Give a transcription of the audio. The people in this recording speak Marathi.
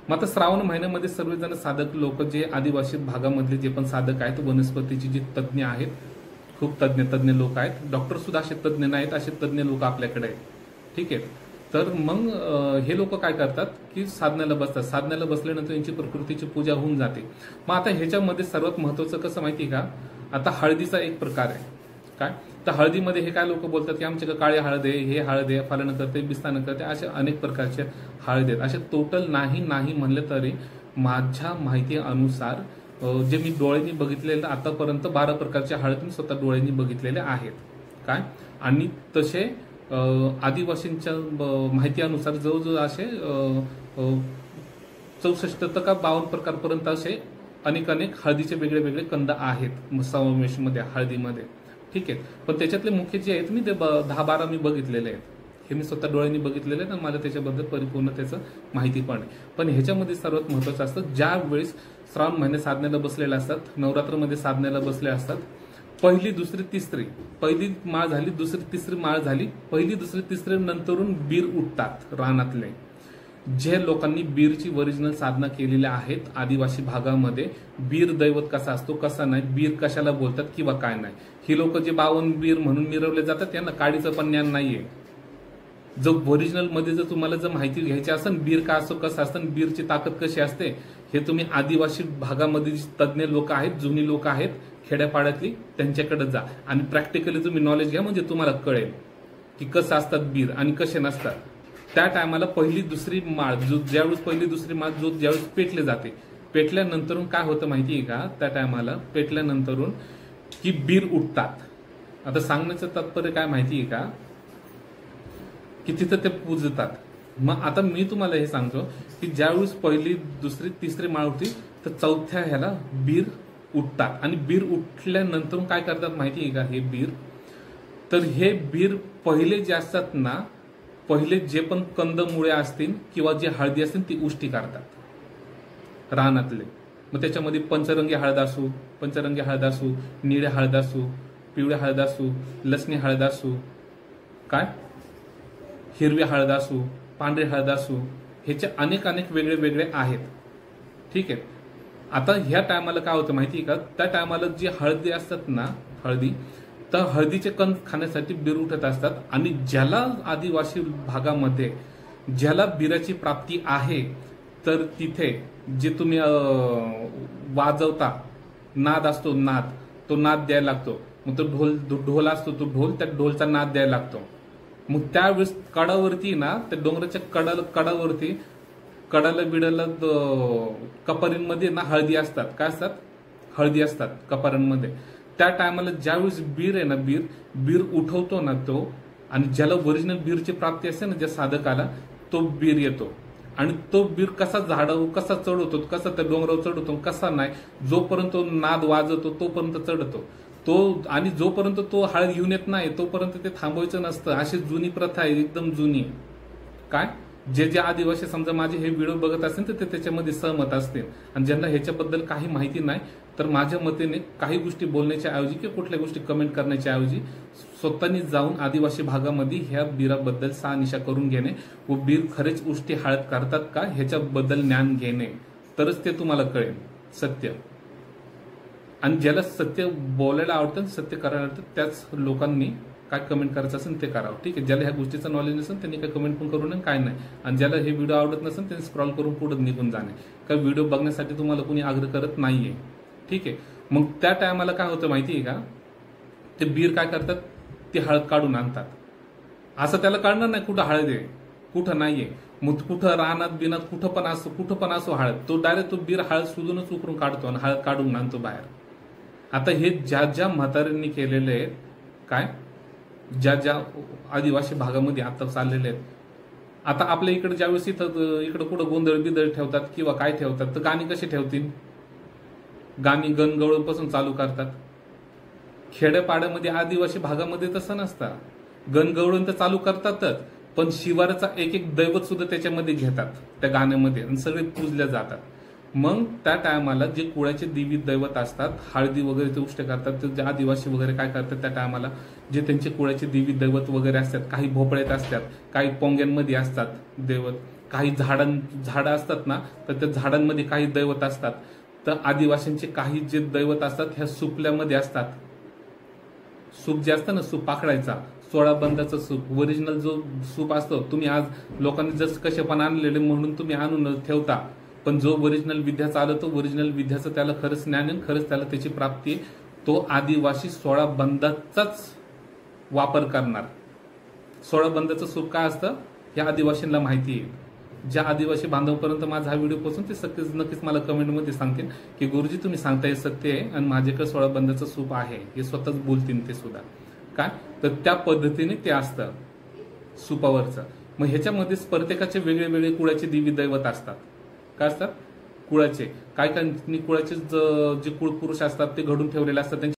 मग आता श्रावण महिन्यामध्ये सर्वजण साधक लोक जे आदिवासी भागामधले जे पण साधक आहेत, वनस्पतीची जी तज्ज्ञ आहेत, खूप तज्ज्ञ लोक आहेत, डॉक्टर सुद्धा असे तज्ज्ञ नाहीत, असे तज्ज्ञ लोक आपल्याकडे आहेत. ठीक आहे. तर मग हे लोक काय करतात की साधनाला बसतात. साधनाला बसल्यानंतर यांची प्रकृतीची पूजा होऊन जाते. मग आता ह्याच्यामध्ये सर्वात महत्वाचं कसं माहिती का, आता हळदीचा एक प्रकार आहे. काय तर हळदीमध्ये हे काय लोक बोलतात की आमच्याकडे काळी हळद आहे, हे हळद आहे, फलानं करते, बिस्तानं करते, अशा अनेक प्रकारचे हळद आहेत. असे टोटल नाही म्हणलं तरी माझ्या माहिती अनुसार जे मी डोळ्यांनी बघितलेलं आतापर्यंत 12 प्रकारच्या हळद मी स्वतः डोळ्यांनी बघितलेल्या आहेत. काय आणि तसे आदिवासींच्या माहिती अनुसार जवळजवळ असे 64 का 52 प्रकारपर्यंत असे अनेक हळदीचे वेगळे कंद आहेत समावेशमध्ये हळदीमध्ये. ठीक आहे. पण त्याच्यातले मुख्य जे आहेत मी ते 10-12 मी बघितलेले आहेत. हे मी स्वतः डोळ्यांनी बघितलेले आहेत आणि मला त्याच्याबद्दल परिपूर्ण त्याचं माहिती पण आहे. पण ह्याच्यामध्ये सर्वात महत्वाचं असतं, ज्या वेळेस श्रावण महिने साधण्याला बसलेले असतात, नवरात्रमध्ये साधण्याला बसले असतात, पहिली दुसरी तिसरी, पहिली माळ झाली, दुसरी तिसरी माळ झाली, पहिली दुसरी तिसरी नंतरून बीर उठतात रानातले. जे लोकांनी बीरची ओरिजिनल साधना केलेल्या आहेत आदिवासी भागामध्ये, बीर दैवत कसा असतो कसा नाही, बीर कशाला बोलतात किंवा काय नाही, ही लोक जे 52 बीर म्हणून मिरवले जातात त्यांना काडीचं पण ज्ञान नाहीये. जो ओरिजिनल मध्ये जर तुम्हाला जर माहिती घ्यायची असेल बीर का असतो कसं असतं, बीरची ताकद कशी असते, हे तुम्ही आदिवासी भागामध्ये तज्ज्ञ लोक आहेत, जुनी लोक आहेत खेड्यापाड्यातली, त्यांच्याकडे जा आणि प्रॅक्टिकली तुम्ही नॉलेज घ्या, म्हणजे तुम्हाला कळेल की कसं असतात बीर आणि कसे नसतात. त्या टायमाला पहिली दुसरी माळ ज्यावेळेस पहिली दुसरी माळ ज्यावेळेस पेटले जाते, पेटल्यानंतरून काय होतं माहितीये का, त्या टायमाला पेटल्यानंतरून की बीर उठतात. आता सांगण्याचं तात्पर्य काय माहितीये का, की तिथं ते पूजतात. मग आता मी तुम्हाला हे सांगतो की ज्यावेळेस पहिली दुसरी तिसरी माळ होती तर चौथ्या ह्याला बीर उठतात आणि बीर उठल्यानंतर काय करतात माहितीये का, हे बीर तर हे बीर पहिले जे असतात ना, पहिले जे पण कंदमुळे असतील किंवा जे हळदी असतील ती उष्टी करतात रानातले. मग त्याच्यामध्ये पंचरंगी हळद असू, निळ्या हळद असू, पिवळ्या हळद असू, लसणी हळद असू, काय हिरवी हळद असू, पांढरी हळद असू, ह्याचे अनेक वेगळे आहेत. ठीक आहे. आता ह्या टायमाला काय होतं माहिती का, त्या टायमाला जी हळदी असतात ना, तर हळदीचे कंद खाण्यासाठी बीर उठत असतात. आणि ज्याला आदिवासी भागामध्ये ज्याला बीराची प्राप्ती आहे तर तिथे जे तुम्ही वाजवता नाद असतो, तो नाद द्यायला लागतो. मग तो ढोल असतो, तो ढोल, त्या ढोलचा नाद द्यायला लागतो. मग त्यावेळेस कडावरती ना, त्या डोंगराच्या कडावरती कडाला बिडाला कपारींमध्ये ना हळदी असतात. काय असतात, हळदी असतात कपारांमध्ये. त्या टायमाला ज्यावेळेस बीर आहे ना, बीर उठवतो ना तो, आणि ज्याला ओरिजिनल बीरची प्राप्ती असते ना, ज्या साधकाला, तो बीर येतो. आणि तो बीर कसा झाडावर कसा चढवतो, कसा त्या डोंगरावर चढवतो कसा नाही, जोपर्यंत तो नाद वाजवतो तोपर्यंत चढतो तो. आणि जोपर्यंत तो हळद घेऊन येत नाही तोपर्यंत ते थांबवायचं नसतं. अशी जुनी प्रथा आहे, एकदम जुनी. काय जे आदिवासी समजा माझे हे व्हिडिओ बघत असतील तर ते त्याच्यामध्ये सहमत असतील. आणि ज्यांना ह्याच्याबद्दल काही माहिती नाही तर माझ्या मतेने काही गोष्टी बोलण्याच्या ऐवजी किंवा कुठल्या गोष्टी कमेंट करण्याच्या ऐवजी स्वतःनी जाऊन आदिवासी भागामध्ये ह्या बीराबद्दल शहानिशा करून घेणे व बीर खरेच उष्टी हळद करतात का ह्याच्याबद्दल ज्ञान घेणे, तरच ते तुम्हाला कळेल सत्य. आणि ज्याला सत्य बोलायला आवडतं, सत्य करायला आवडतं, त्याच लोकांनी काय कमेंट करायचं असेल ते करावं. ठीक आहे. ज्याला ह्या गोष्टीचं नॉलेज नसेल त्यांनी काय कमेंट पण करू नये, काय नाही. आणि ज्याला हे व्हिडिओ आवडत नसेल त्यांनी स्क्रॉल करून पुढे निघून जाणे. काय व्हिडिओ बघण्यासाठी तुम्हाला कोणी आग्रह करत नाहीये. ठीक आहे. मग त्या टायमाला काय होतं माहितीये का, ते बीर काय करतात, ती हळद काढून आणतात. असं त्याला कळणार नाही कुठं हळद आहे कुठं नाहीये. मग कुठं रानात बिनात कुठं पण असो हळद, तो डायरेक्ट तो बीर हळद शोधूनच उकरून काढतो आणि हळद काढून आणतो बाहेर. आता हे ज्या म्हाताऱ्यांनी केलेले आहेत, काय ज्या आदिवासी भागामध्ये आता चाललेले आहेत. आता आपल्या इकडे ज्यावेळेस इकडे कुठं गोंधळ बिदळ ठेवतात किंवा काय ठेवतात तर गाणी कशी ठेवतील, गाणी गणगवळपासून चालू करतात. खेड्यापाड्यामध्ये आदिवासी भागामध्ये तसं नसतं. गणगवळण तर चालू करतातच, पण शिवाराचा एक दैवत सुद्धा त्याच्यामध्ये घेतात त्या गाण्यामध्ये आणि सगळे पूजल्या जातात. मग त्या टायमाला जे कुळाचे देवी दैवत असतात, हळदी वगैरे ते उष्ट करतात, ते आदिवासी वगैरे काय करतात त्या टायमाला जे त्यांचे कुळाचे देवी दैवत वगैरे असतात, काही भोपळ्यात असतात, काही पोंग्यांमध्ये असतात दैवत, काही झाडं असतात ना, तर त्या झाडांमध्ये काही दैवत असतात. तर आदिवासींचे काही जे दैवत असतात ह्या सुपल्यामध्ये असतात. सूप जे असतं ना, सूप पाखडायचा, 16 बंदाचं सूप, ओरिजिनल जो सूप असतो, तुम्ही आज लोकांनी जसं कसे पण आणलेले म्हणून तुम्ही आणून ठेवता, पण जो ओरिजिनल विद्या चालवतो, ओरिजिनल विद्याचं त्याला खरंच ज्ञान आहे, खरंच त्याला त्याची प्राप्ती आहे, तो आदिवासी 16 बंदाचाच वापर करणार. 16 बंदाचं सूप काय असतं हे आदिवासींना माहिती आहे. ज्या आदिवासी बांधवांपर्यंत माझा हा व्हिडिओ पोहोचून ते नक्कीच मला कमेंटमध्ये सांगतील की गुरुजी तुम्ही सांगताय सत्य आहे आणि माझ्याकडे 16 बंदाचं सूप आहे, हे स्वतःच बोलतील ते सुद्धा. काय तर त्या पद्धतीने ते असतं सुपावरचं. मग ह्याच्यामध्येच प्रत्येकाचे वेगळे वेगळे कुळाचे देवी दैवत असतात. काय असतात? कुळाचे. काय कुळाचे जे कुळपुरुष असतात ते घडून ठेवलेले असतात.